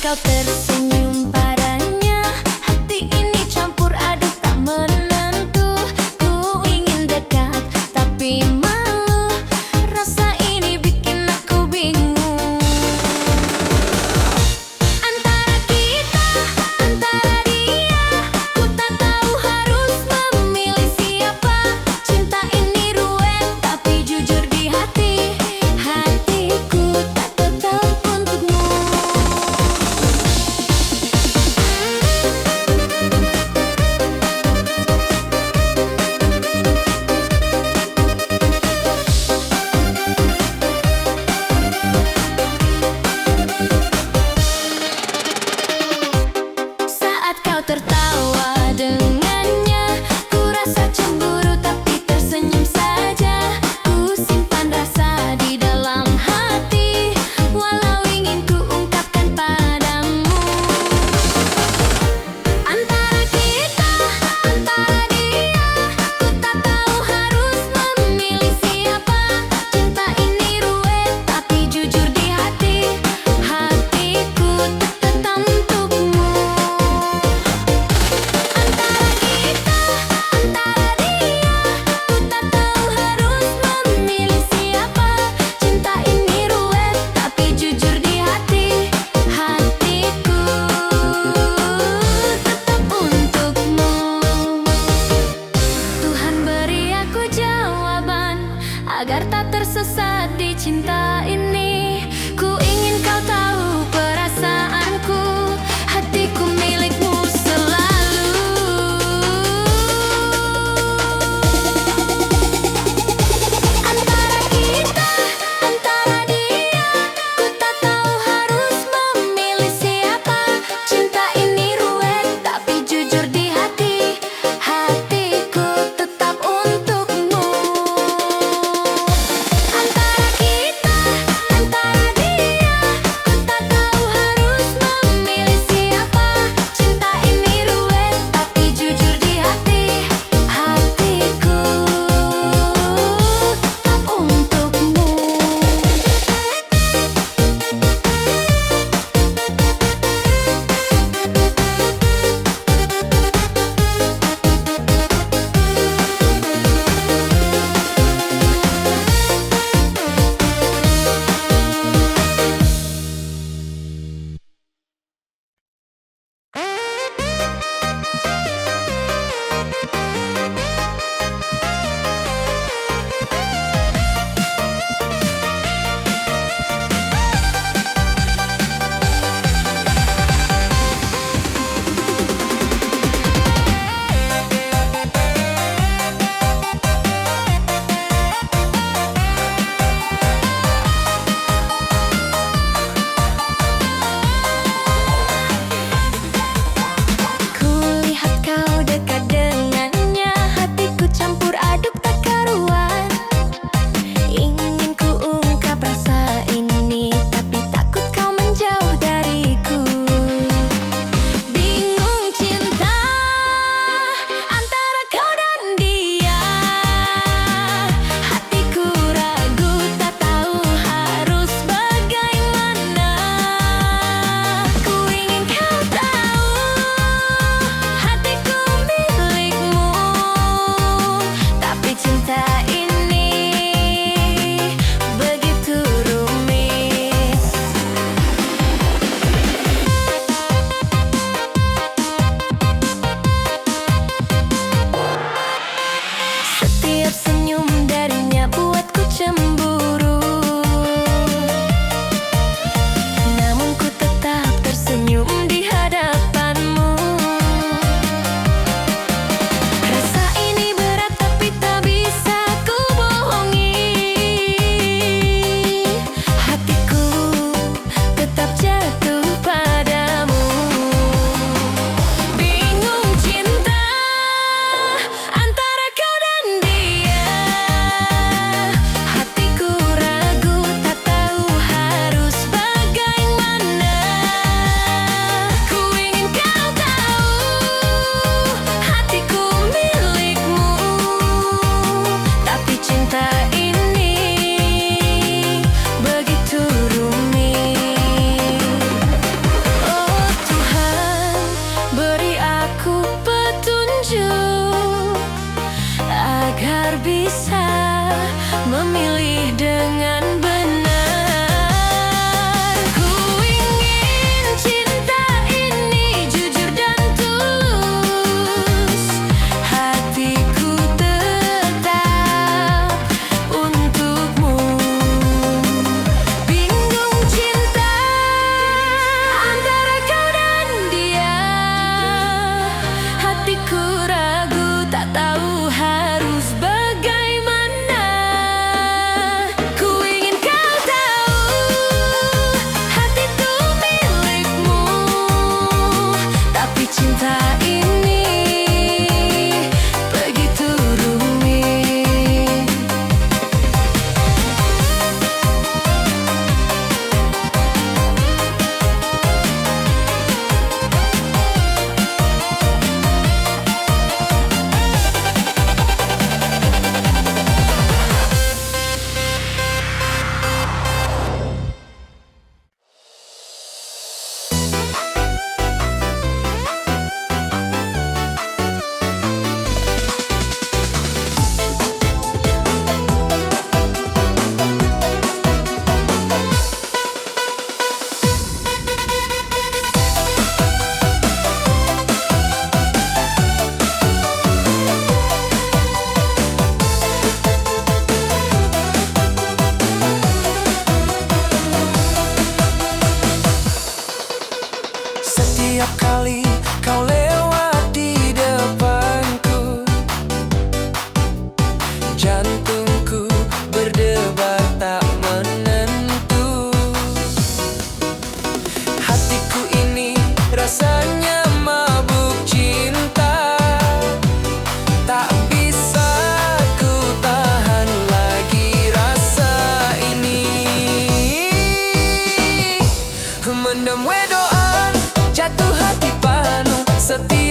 kau tersenyum padanya, hati ini campur aduk tak menentu. Ku ingin dekat tapi malu, rasa ini bikin aku bingung. Antara kita, antara dia, ku tak tahu harus memilih siapa. Cinta ini ruwet tapi jujur di hati, hatiku tak tetap untukmu.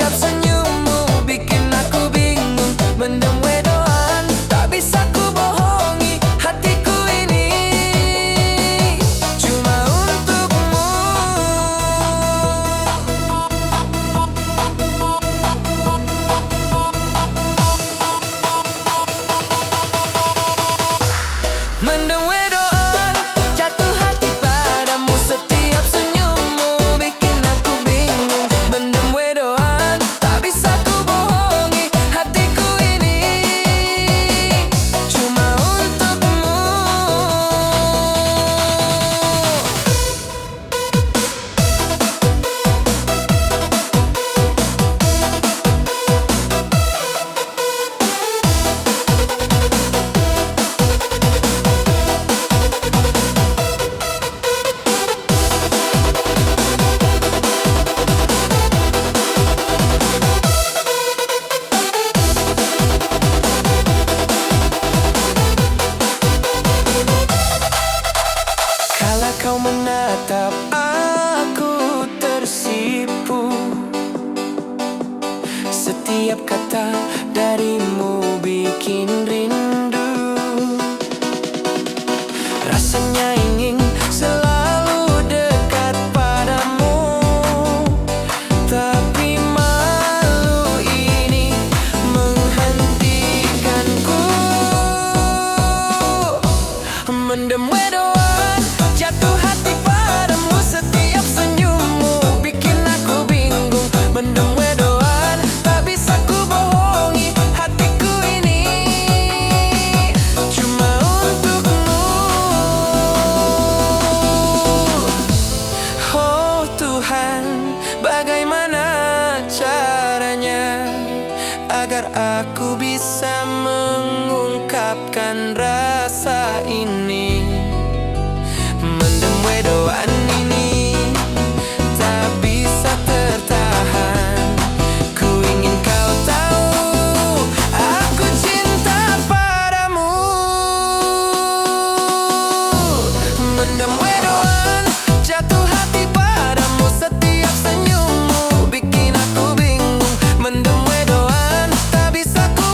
setiap senyummu bikin aku bingung. Mendem wedoan, tak bisa ku bohongi hatiku ini cuma untukmu. Mendem wedoan, jatuh hati padamu, setiap senyummu bikin aku bingung. Mendem wedoan, tak bisa ku bohongi hatiku ini cuma untukmu. Kala kau menatap aku tersipu, setiap kata darimu bikin rindu. Rasanya ingin selalu dekat padamu, tapi malu ini menghentikanku. Mendem wedoan, jatuh hati padamu, setiap senyummu bikin aku bingung. Mendem wedoan, tak bisa ku bohongi hatiku ini cuma untukmu. Oh Tuhan, bagaimana caranya agar aku bisa mengungkapkan rasa ini. Mendem wedoan ini tak bisa tertahan. Ku ingin kau tahu, aku cinta padamu. Mendem wedoan, jatuh hati padamu, setiap senyummu bikin aku bingung. Mendem wedoan, tak bisa ku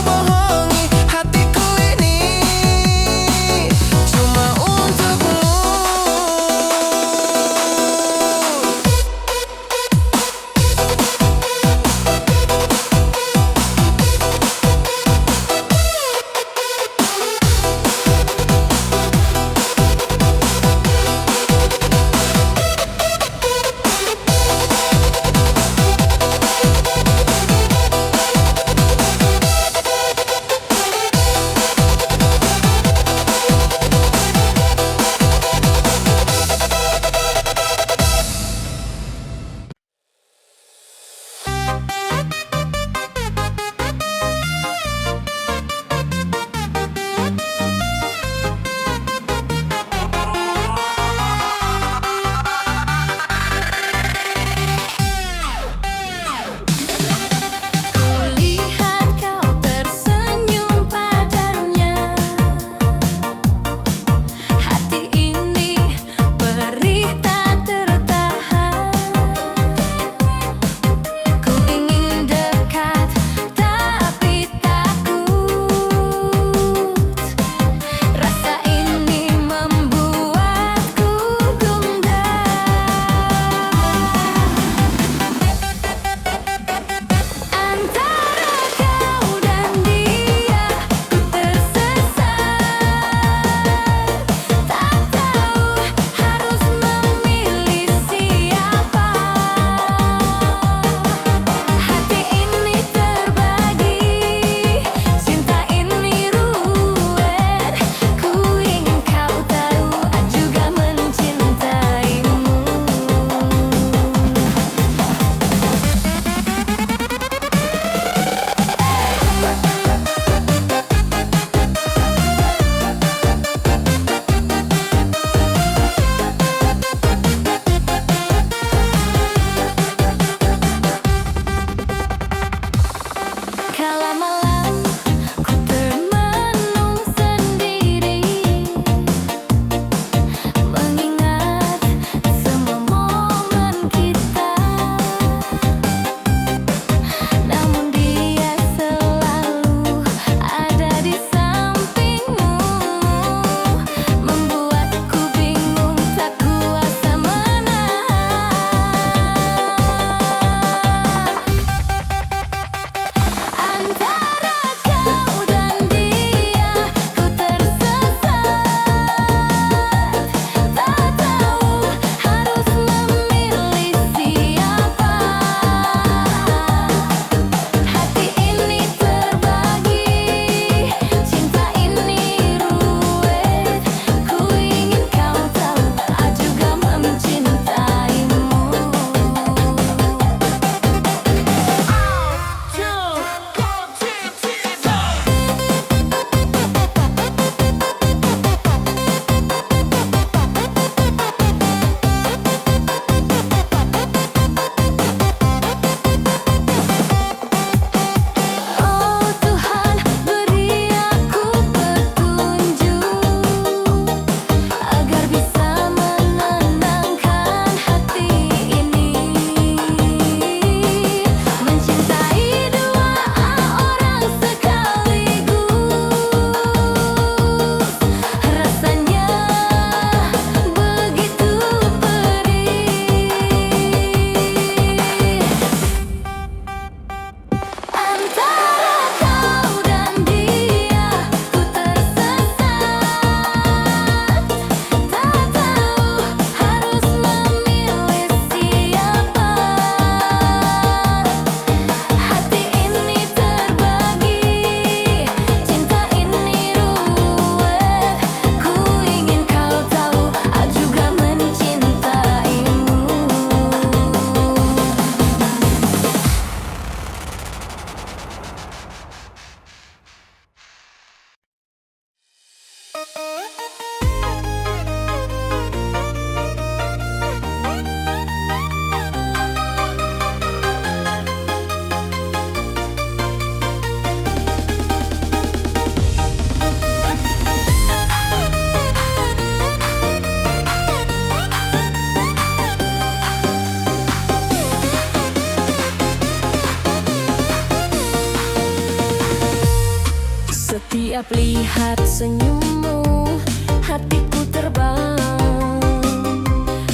Setiap lihat senyummu, hatiku terbang.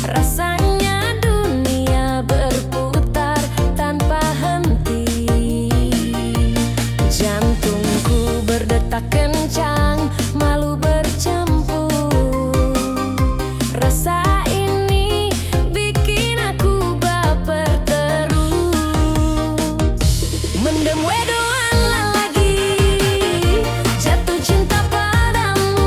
Rasanya dunia berputar tanpa henti. Jantungku berdetak kencang, malu bercampur. Rasa ini bikin aku baper terus. Mendem wedoan lagi, jatuh cinta padamu.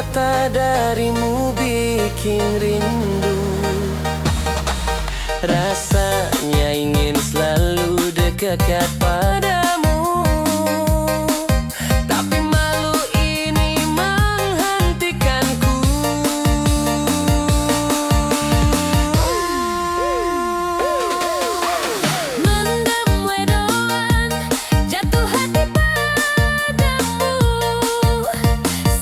kata darimu bikin rindu. Rasanya ingin selalu dekat padamu, tapi malu ini menghentikanku. Mendem wedoan, jatuh hati padamu.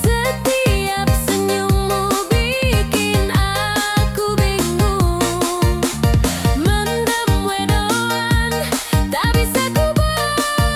Setiap senyummu bikin aku bingung. Mendem wedoan, tak bisa ku bohongi.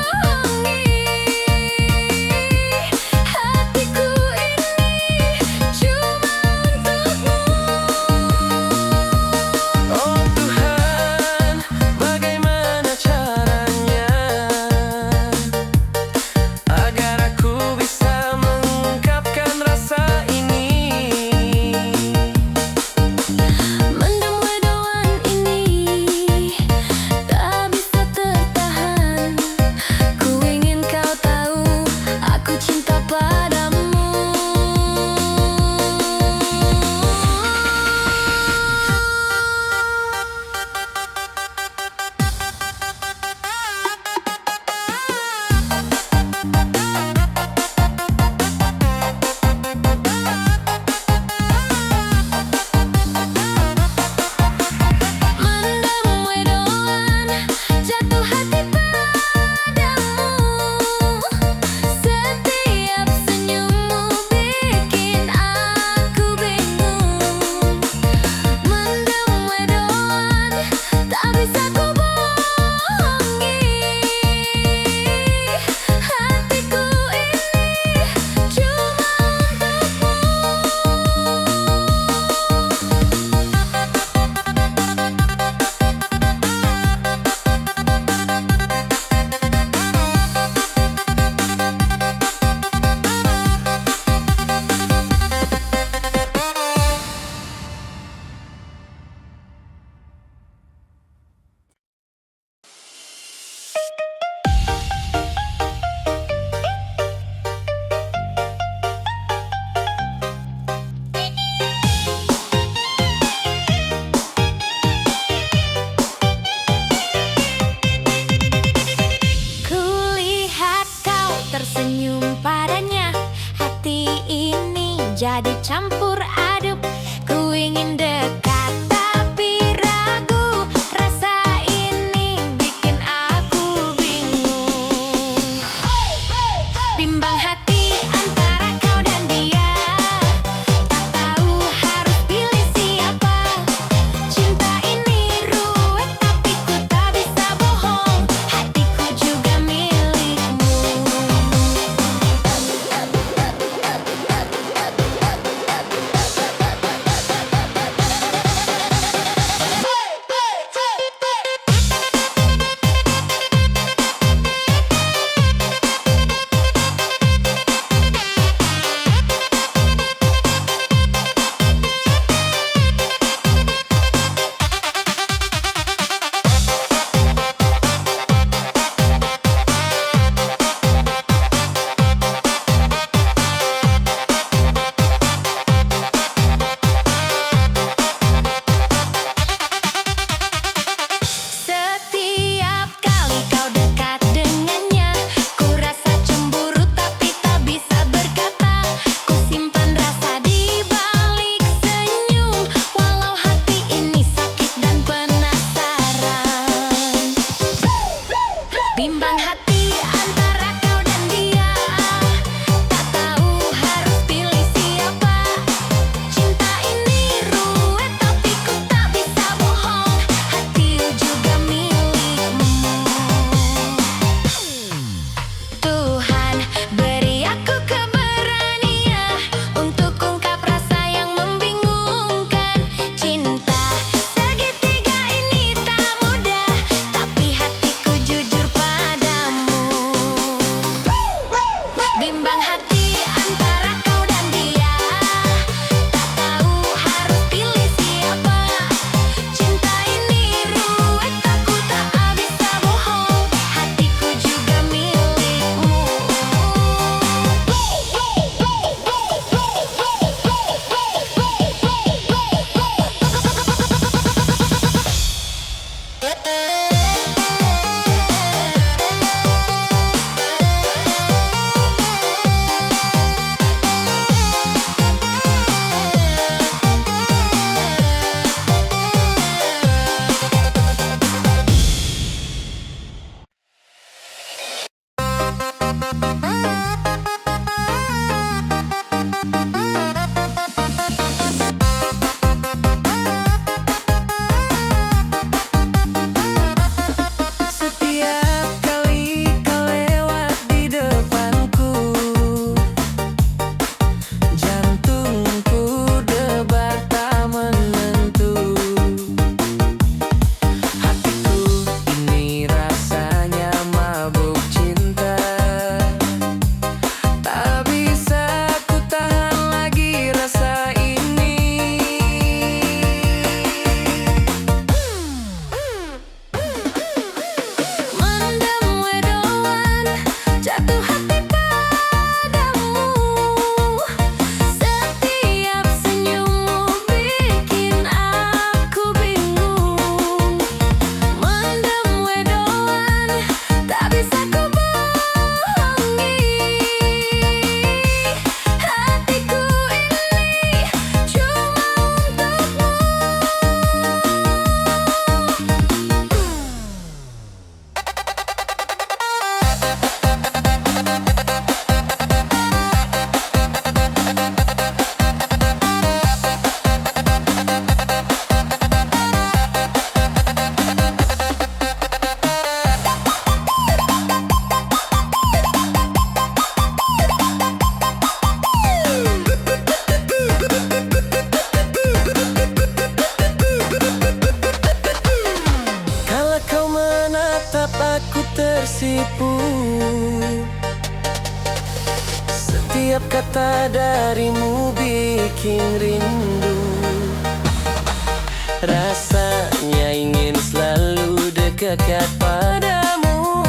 Rasanya ingin selalu dekat padamu,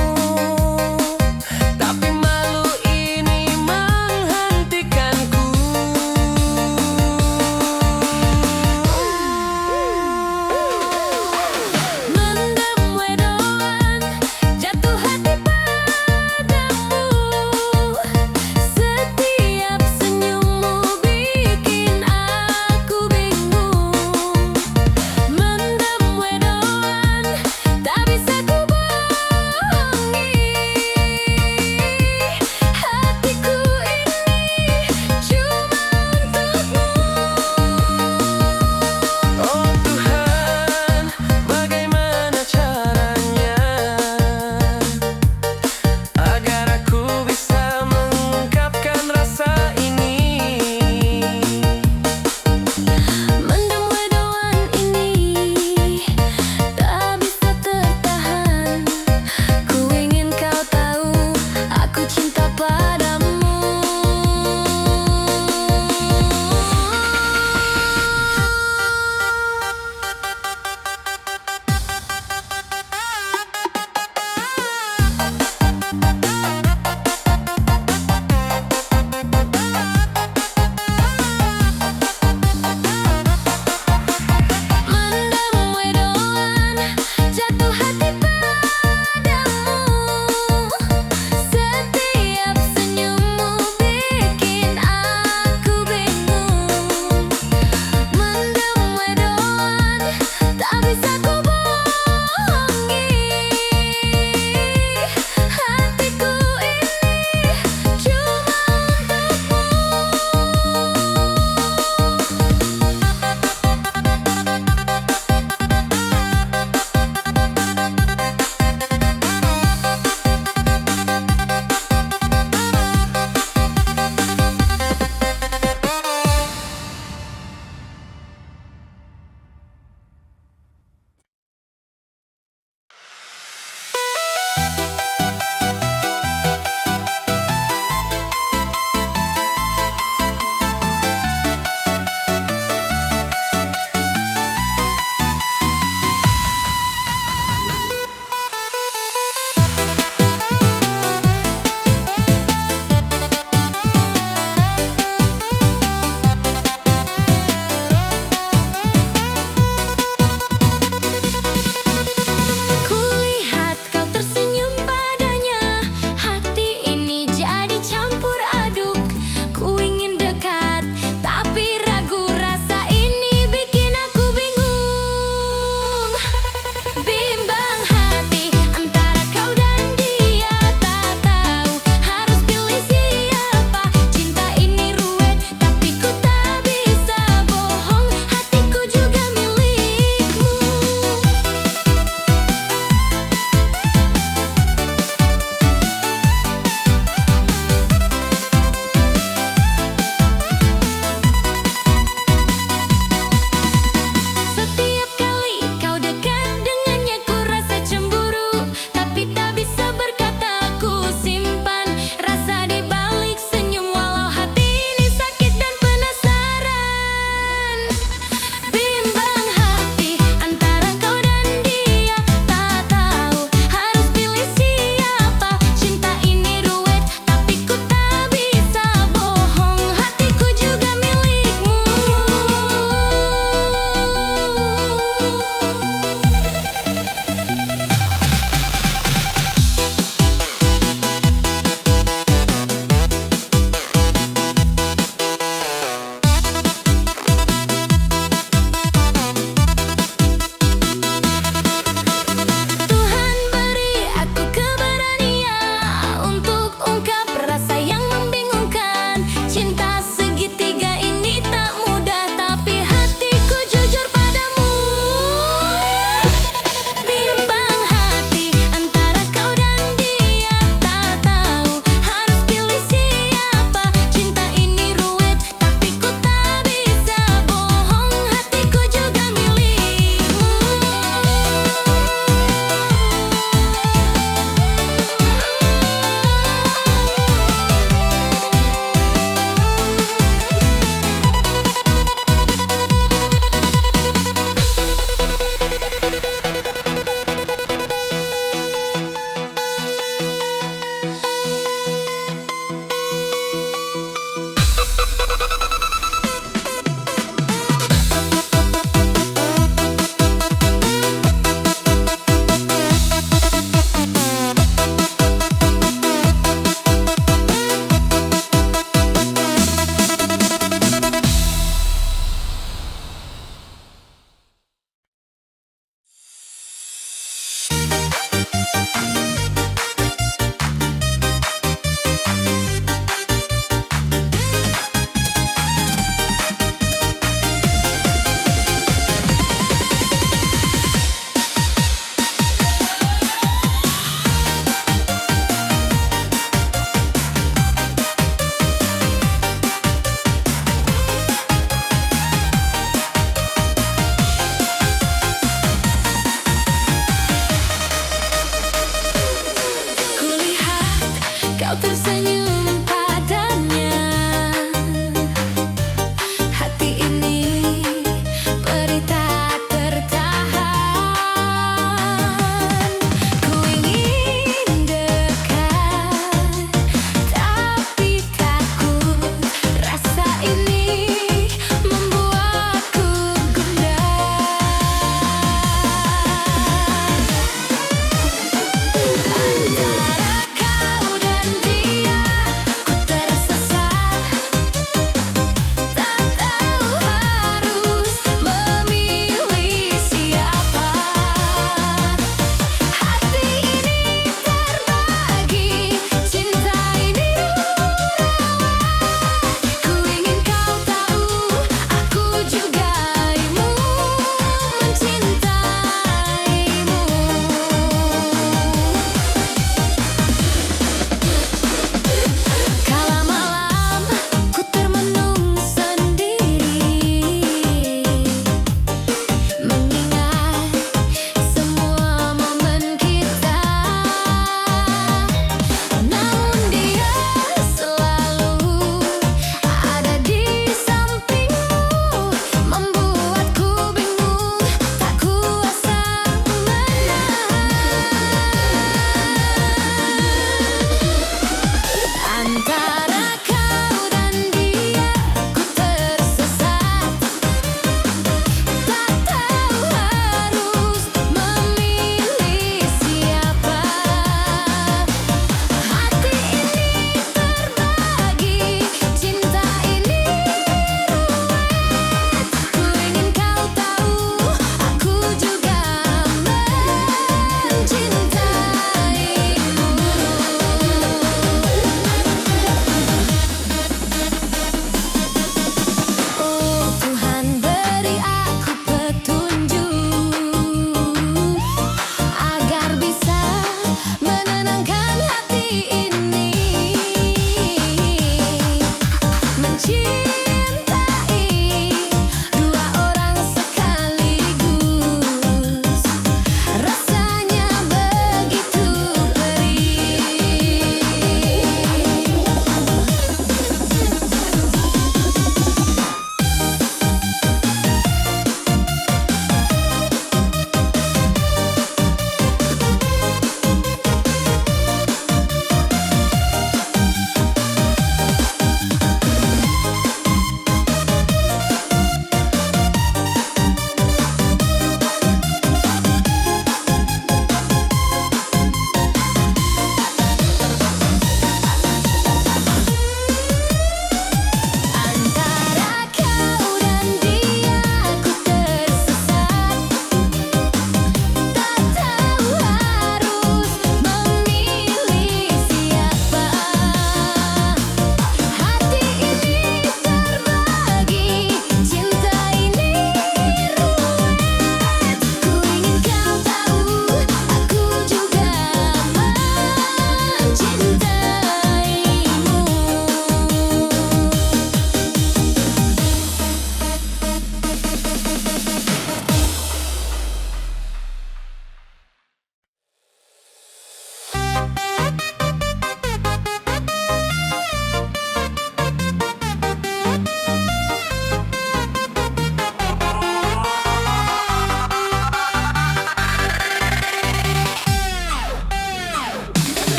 tapi malu ini menghentikanku. Mendem wedoan, jatuh hati padamu. Setiap senyummu bikin aku bingung. Mendem wedoan, tak bisa ku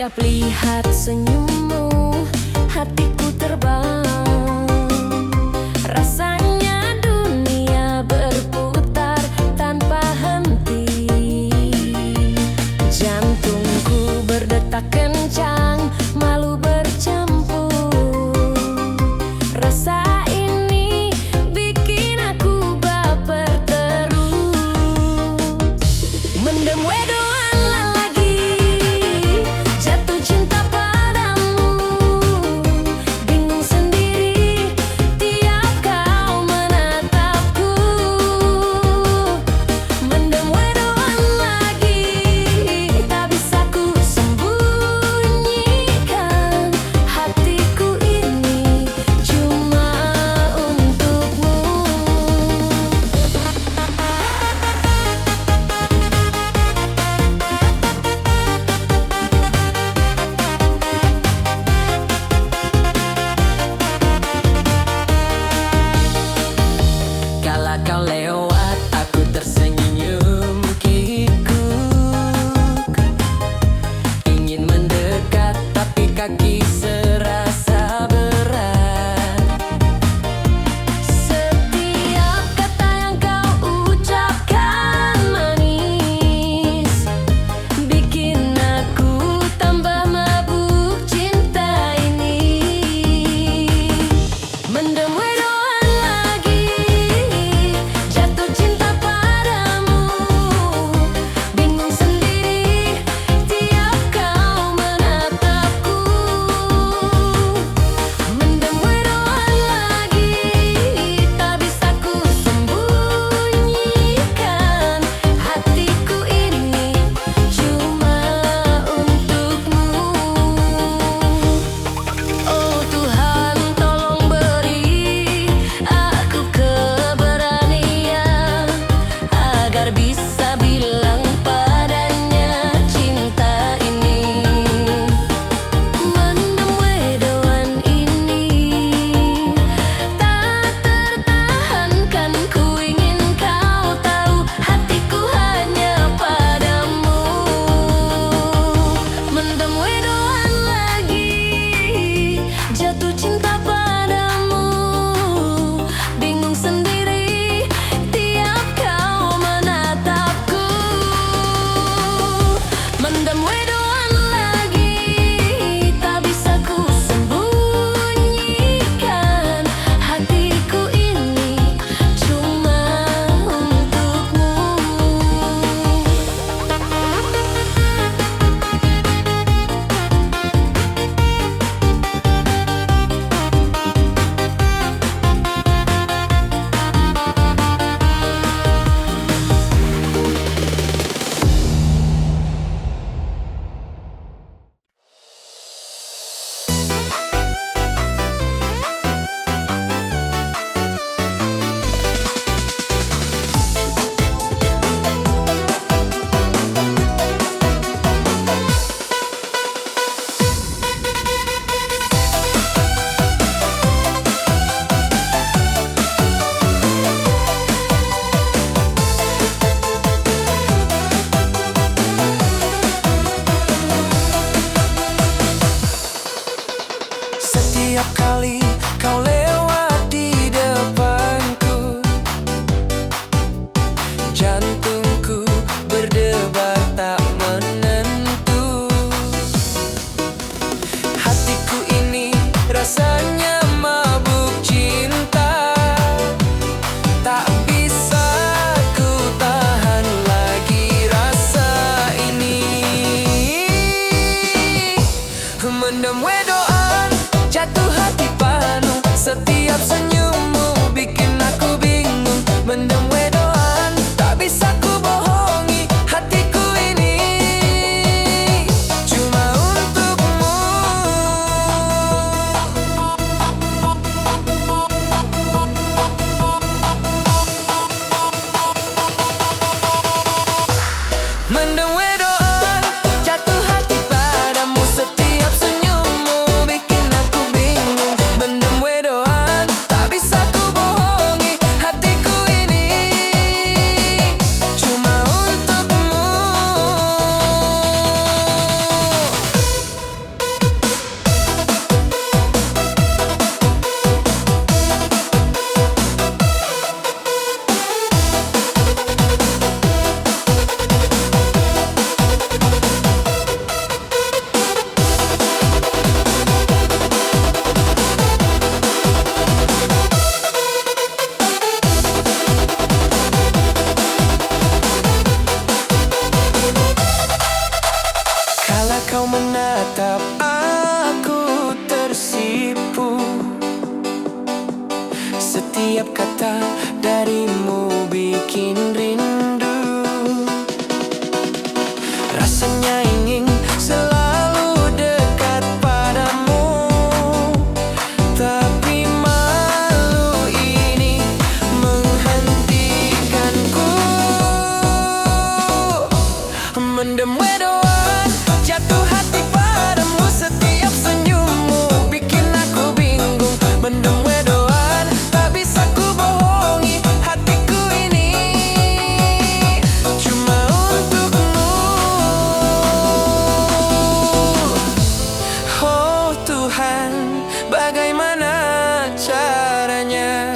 Setiap lihat senyummu, hatiku terbang. Rasanya dunia berputar tanpa henti. Jantungku berdetak kencang, malu bercampur. Rasa ini bikin aku baper terus. Mendem wedoan lagi, jatuh cinta padamu. Bingung sendiri tiap kau menatapku. Mendem wedoan lagi, tak bisa ku sembunyikan. Hatiku ini cuma untukmu. Kala kau lewat, aku tersenyum kikuk. Ingin mendekat, tapi kaki serasa berat. Setiap kata yang kau ucapkan manis, bikin aku tambah mabuk cinta ini. Mendem wedoan lagi, jatuh cinta padamu. Bingung sendiri tiap kau menatapku. Mendem wedoan lagi, tak bisa ku sembunyikan. Hatiku ini cuma untukmu. Oh Tuhan, tolong beri aku keberanian agar bisa bilang padanya cinta ini. Mendem wedoan ini tak tertahankan, ku ingin kau tahu hatiku hanya padamu. Mendem wedoan lagi, jatuh cinta padamu. Bingung sendiri tiap kau menatapku. Mendem wedoan lagi, tak bisa ku sembunyikan. Hatiku ini cuma untukmu. Setiap kali kau lewat di depanku, jantungku berdebar tak menentu. Hatiku ini rasanya mabuk cinta, tak bisa ku tahan lagi rasa ini. Mendem wedoan, jatuh hati padamu. Setiap kata darimu bikin rindu. Rasanya ingin selalu dekat padamu, tapi malu ini menghentikanku. Mendem wedoan, jatuh hati padamu. Setiap senyummu bikin aku bingung. Mendem wedoan, tak bisa ku bohongi hatiku ini cuma untukmu. Oh Tuhan, bagaimana caranya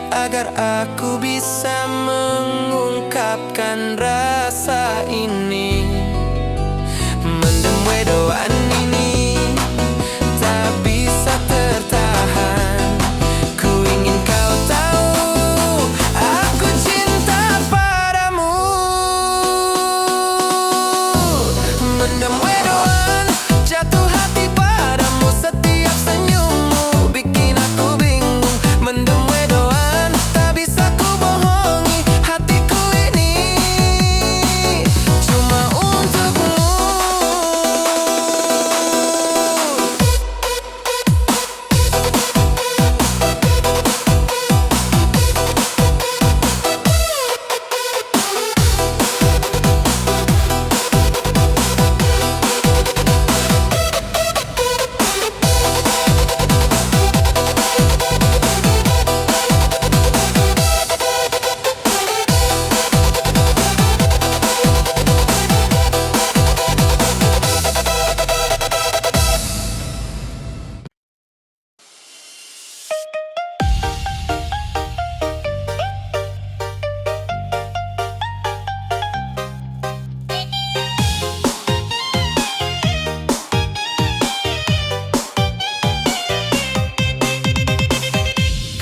agar aku bisa mengungkapkan rasa ini? Mendem wedoan ini tak bisa tertahan. Ku ingin kau tahu, aku cinta padamu. Mendem wedoan, jatuh hati padamu. Setiap senyummu bikin aku bingung. Mendem wedoan, tak bisa ku bohongi hatiku ini cuma untukmu.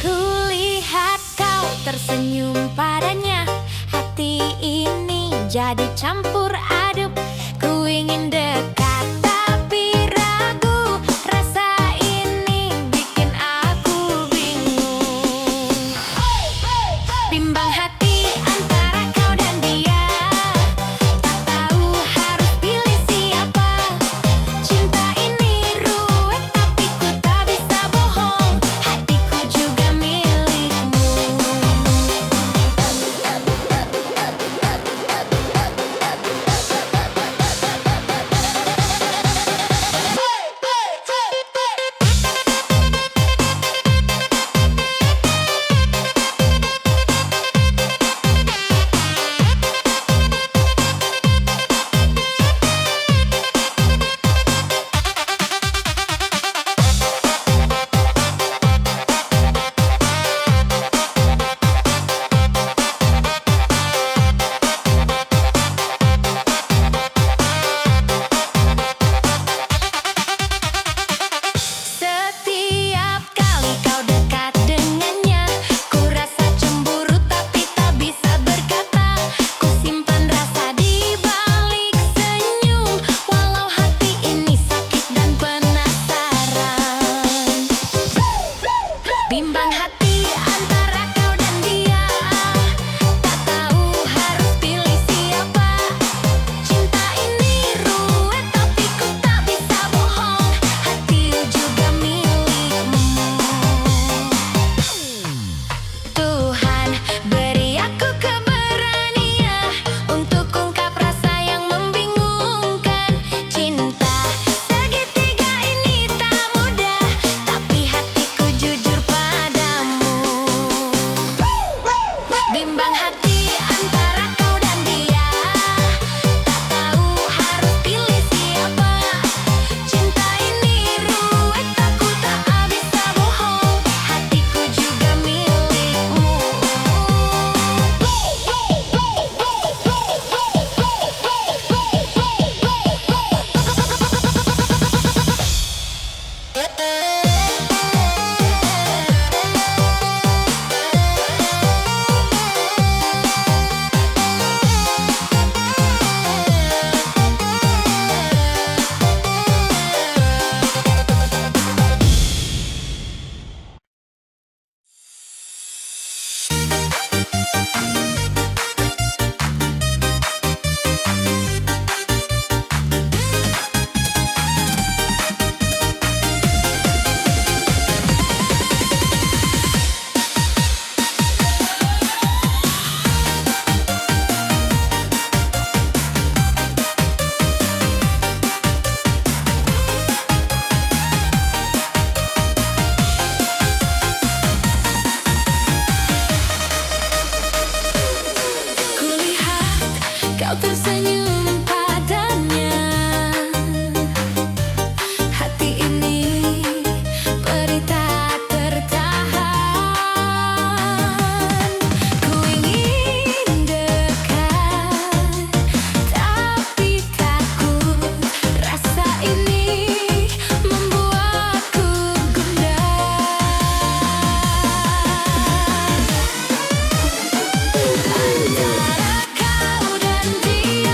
Kulihat kau tersenyum padanya, hati ini jadi campur aduk. Ku ingin dekat tapi ragu, rasa ini bikin aku bingung. Bimbang hati antara kau dan dia, tak tahu harus pilih siapa. Cinta ini ruwet tapi ku tak bisa bohong, hatiku juga milikmu. Setiap kali kau dekat dengannya, ku rasa cemburu tapi tak bisa berkata. Ku simpan rasa di balik senyum, walau hati ini sakit dan penasaran. Bimbang hati antara kau dan dia, tak tahu harus pilih siapa. Cinta ini ruwet tapi ku tak bisa bohong, hati juga milikmu. Tuhan, beri aku keberanian untuk ungkap rasa yang membingungkan. Cinta segitiga ini tak mudah, tapi hatiku jujur padamu. kau tersenyum padanya. Hati ini perih tak tertahan. Ku ingin dekat, tapi takut. Rasa ini membuatku gundah. Antara kau dan dia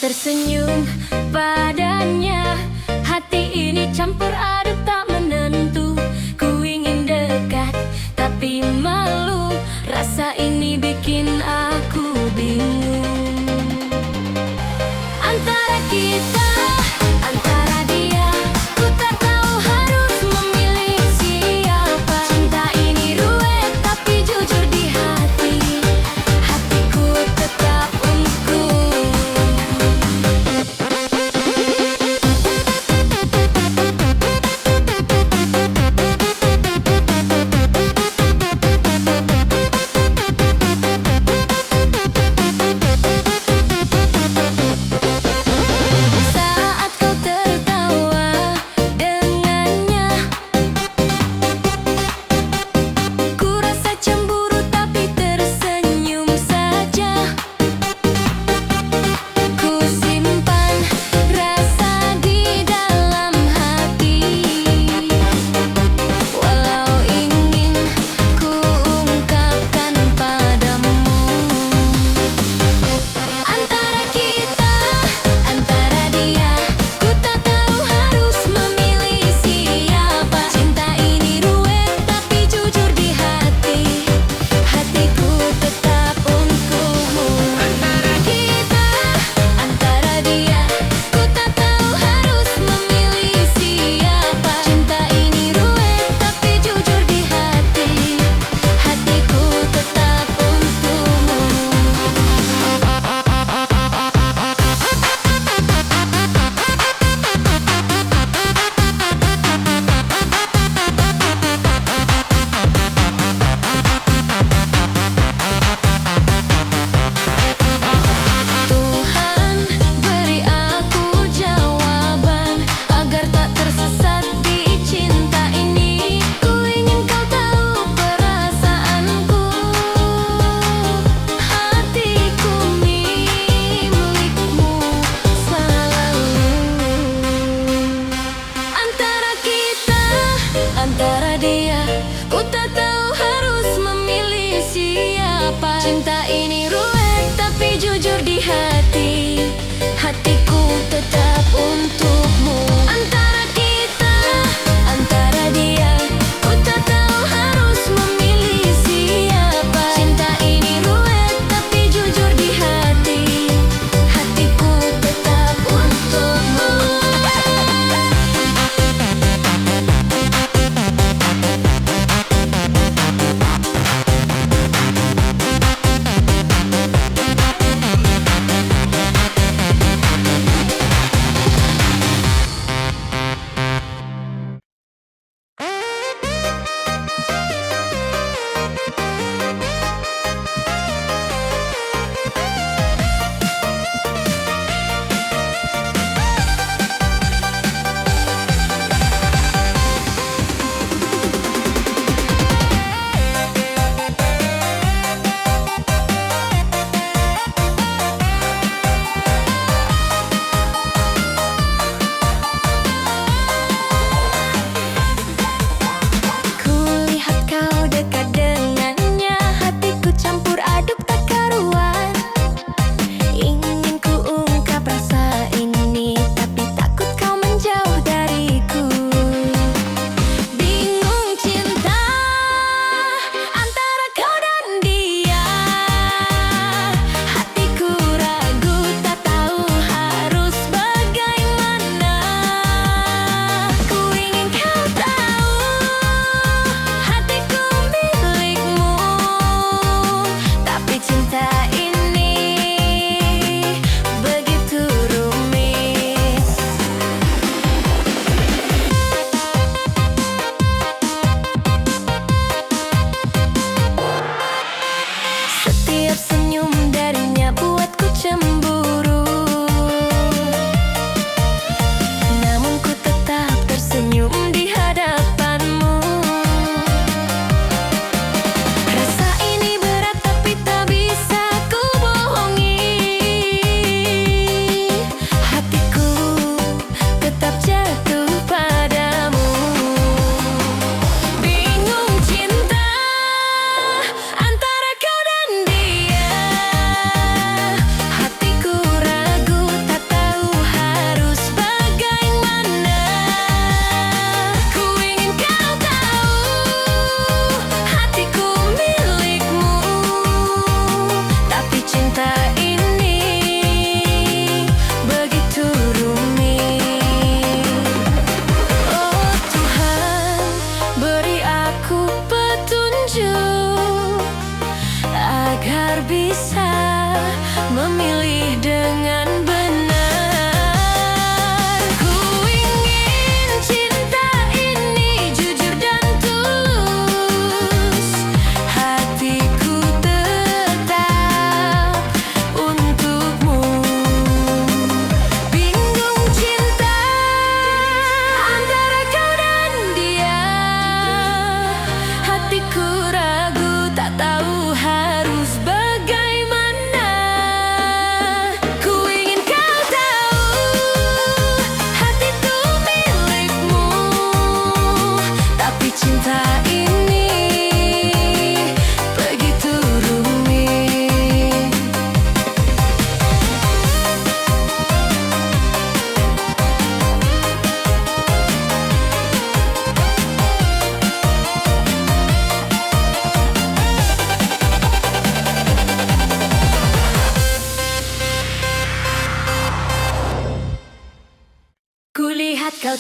tersenyum padanya. Hati ini campur aduk tak menentu. Ku ingin dekat tapi malu. Rasa ini bikin aku bingung. Antara kita, antara dia, ku tak tahu harus memilih siapa. Cinta ini ruwet tapi jujur di hati. Hatiku tetap untukmu. Saat kau tertawa dengannya, ku rasa cemburu tapi tersenyum saja. Ku simpan rasa di dalam hati, walau ingin ku ungkapkan padamu. Antara kita, antara dia, ku tak tahu harus memilih siapa. Cinta ini ruwet tapi jujur di hati. Hatiku tetap untukmu. Antara kita, antara dia, ku tak tahu harus memilih siapa. Cinta ini ruwet tapi jujur di hati. Hatiku tetap untukmu. Tuhan, beri aku jawaban agar tak tersesat di cinta ini. Ku ingin kau tahu perasaanku. Hatiku milikmu selalu. Antara kita, antara dia, ku tak tahu harus memilih siapa. Cinta ini ruwet tapi jujur di hati. Hatiku tetap untukmu. Antara kita, antara dia, ku tak tahu harus memilih siapa. Cinta ini ruwet tapi jujur di hati. Hatiku tetap untukmu.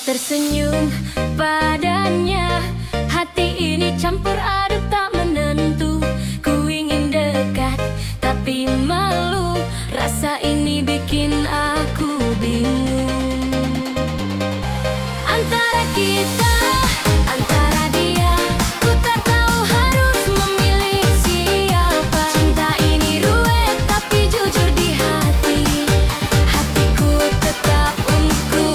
tersenyum padanya. Hati ini campur aduk tak menentu. Ku ingin dekat tapi malu. Rasa ini bikin aku bingung. Antara kita, antara dia, ku tak tahu harus memilih siapa. Cinta ini ruwet tapi jujur di hati. Hatiku tetap untukku.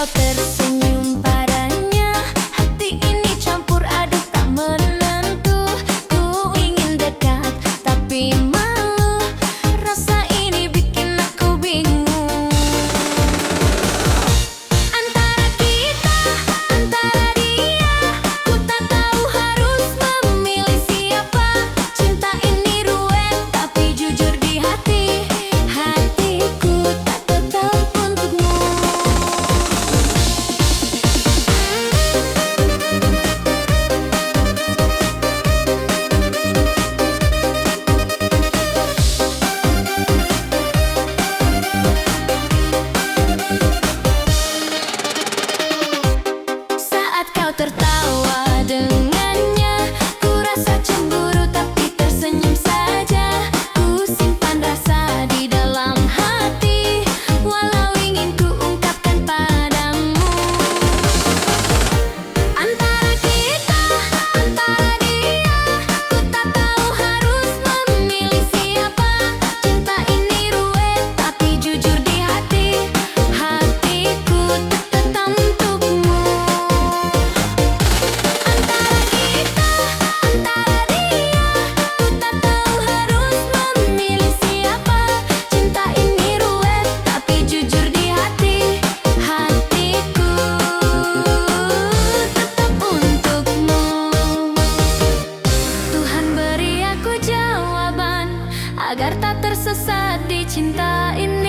kau tersenyum padanya, hati ini campur aduk tak menentu. Ku ingin dekat tapi malu, rasa ini bikin aku bingung. Antara kita, antara dia, ku tak tahu harus memilih siapa. Cinta ini ruwet tapi jujur di hati, hatiku tak tetap untukmu. Saat kau tertawa dengannya, ku rasa cemburu tapi tersenyum saja. Ku simpan rasa di dalam hati, walau ingin ku ungkapkan padamu. Antara kita, antara dia, ku tak tahu harus memilih siapa. Cinta ini ruwet tapi jujur di hati, hatiku tak tetap untukmu. Antara kita, antara dia, ku tak tahu harus memilih siapa. Cinta ini ruwet tapi jujur di hati, hatiku tetap untukmu. Tuhan beri aku jawaban agar tak tersesat di cinta ini.